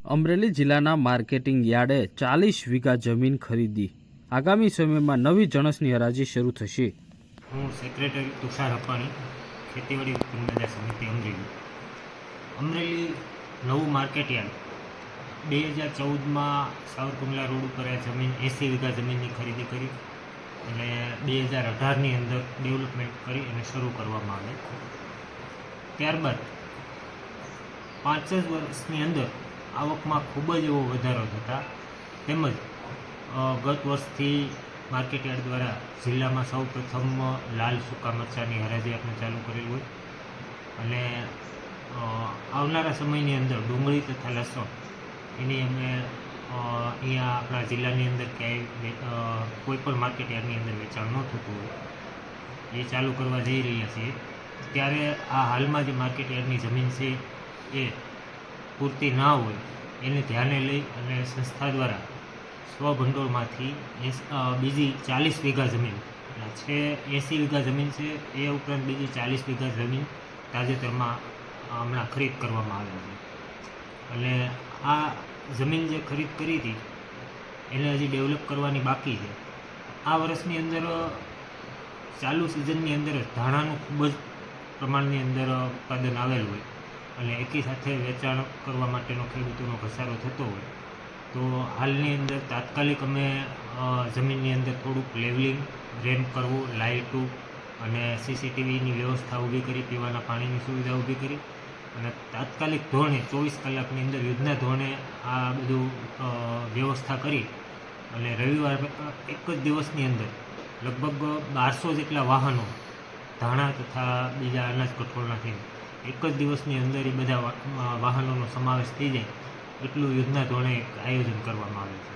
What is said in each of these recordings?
અમરેલી જિલ્લાના માર્કેટિંગ યાર્ડે 40 વીઘા જમીન ખરીદી। આગામી સમયમાં નવી જણસની હરાજી શરૂ થશે। હું સેક્રેટરી તુષાર અપાણી, ખેતીવાડી ઉત્પન્ન બજાર સમિતિ અમરેલી નવું માર્કેટ યાર્ડ 2014માં સાવરકુંડલા રોડ ઉપર આ જમીન 80 વીઘા જમીનની ખરીદી કરી અને 2018ની અંદર ડેવલપમેન્ટ કરી અને શરૂ કરવામાં આવે। ત્યારબાદ 5 જ વર્ષની અંદર આવકમાં ખૂબ જ એવો વધારો થતા તેમજ ગત વર્ષથી માર્કેટ યાર્ડ દ્વારા જિલ્લામાં સૌ પ્રથમ લાલ સૂકા મરચાંની હરાજી આપણે ચાલુ કરેલી હોય અને આવનારા સમયની અંદર ડુંગળી તથા લસણ એની અમે અહીંયા આપણા જિલ્લાની અંદર ક્યાંય કોઈ પણ માર્કેટ યાર્ડની અંદર વેચાણ ન થતું હોય એ ચાલુ કરવા જઈ રહ્યા છીએ। ત્યારે આ હાલમાં જે માર્કેટ યાર્ડની જમીન છે એ પૂરતી ના હોય એને ધ્યાને લઈ અને સંસ્થા દ્વારા સ્વભંડોળમાંથી બીજી 40 વીઘા જમીન છે, 80 વીઘા જમીન છે, એ ઉપરાંત બીજી 40 વીઘા જમીન તાજેતરમાં હમણાં ખરીદ કરવામાં આવી છે અને આ જમીન જે ખરીદ કરી હતી એને હજી ડેવલપ કરવાની બાકી છે। આ વર્ષની અંદર ચાલુ સિઝનની અંદર ધાણાનું ખૂબ જ પ્રમાણની અંદર ઉત્પાદન આવેલું હોય અને એકી સાથે વેચાણ કરવા માટેનો ખેડૂતોનો ઘસારો થતો હોય તો હાલની અંદર તાત્કાલિક અમે જમીનની અંદર થોડુંક લેવલિંગ, રેમ્પ કરવું, લાઇટું અને સીસીટીવીની વ્યવસ્થા ઊભી કરી, પીવાના પાણીની સુવિધા ઊભી કરી અને તાત્કાલિક ધોરણે 24 કલાકની અંદર યુદ્ધના ધોરણે આ બધું વ્યવસ્થા કરી અને રવિવાર એક જ દિવસની અંદર લગભગ 1200 જેટલા વાહનો ધાણા તથા બીજા અનાજ કઠોળના થઈને એક જ દિવસની અંદર એ બધા વાહનોનો સમાવેશ થઈ જાય એટલું યુદ્ધના ધોરણે આયોજન કરવામાં આવે છે।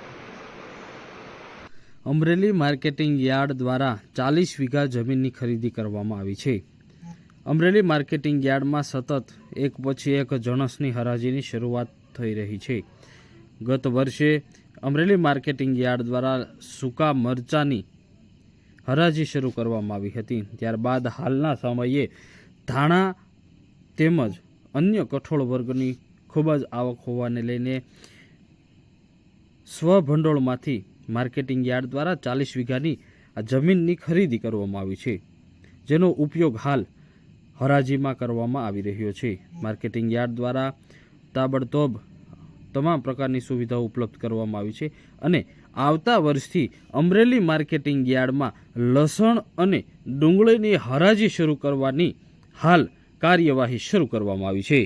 અમરેલી માર્કેટિંગ યાર્ડ દ્વારા 40 વીઘા જમીનની ખરીદી કરવામાં આવી છે। અમરેલી માર્કેટિંગ યાર્ડમાં સતત એક પછી એક જણસની હરાજીની શરૂઆત થઈ રહી છે। ગત વર્ષે અમરેલી માર્કેટિંગ યાર્ડ દ્વારા સૂકા મરચાંની હરાજી શરૂ કરવામાં આવી હતી। ત્યારબાદ હાલના સમયે ધાણા તેમજ અન્ય કઠોળ વર્ગની ખૂબ જ આવક હોવાને લઈને સ્વભંડોળમાંથી માર્કેટિંગ યાર્ડ દ્વારા 40 વીઘાની આ જમીનની ખરીદી કરવામાં આવી છે, જેનો ઉપયોગ હાલ હરાજીમાં કરવામાં આવી રહ્યો છે। માર્કેટિંગ યાર્ડ દ્વારા તાબડતોબ તમામ પ્રકારની સુવિધાઓ ઉપલબ્ધ કરવામાં આવી છે અને આવતા વર્ષથી અમરેલી માર્કેટિંગ યાર્ડમાં લસણ અને ડુંગળીની હરાજી શરૂ કરવાની હાલ કાર્યવાહી શરૂ કરવામાં આવી છે।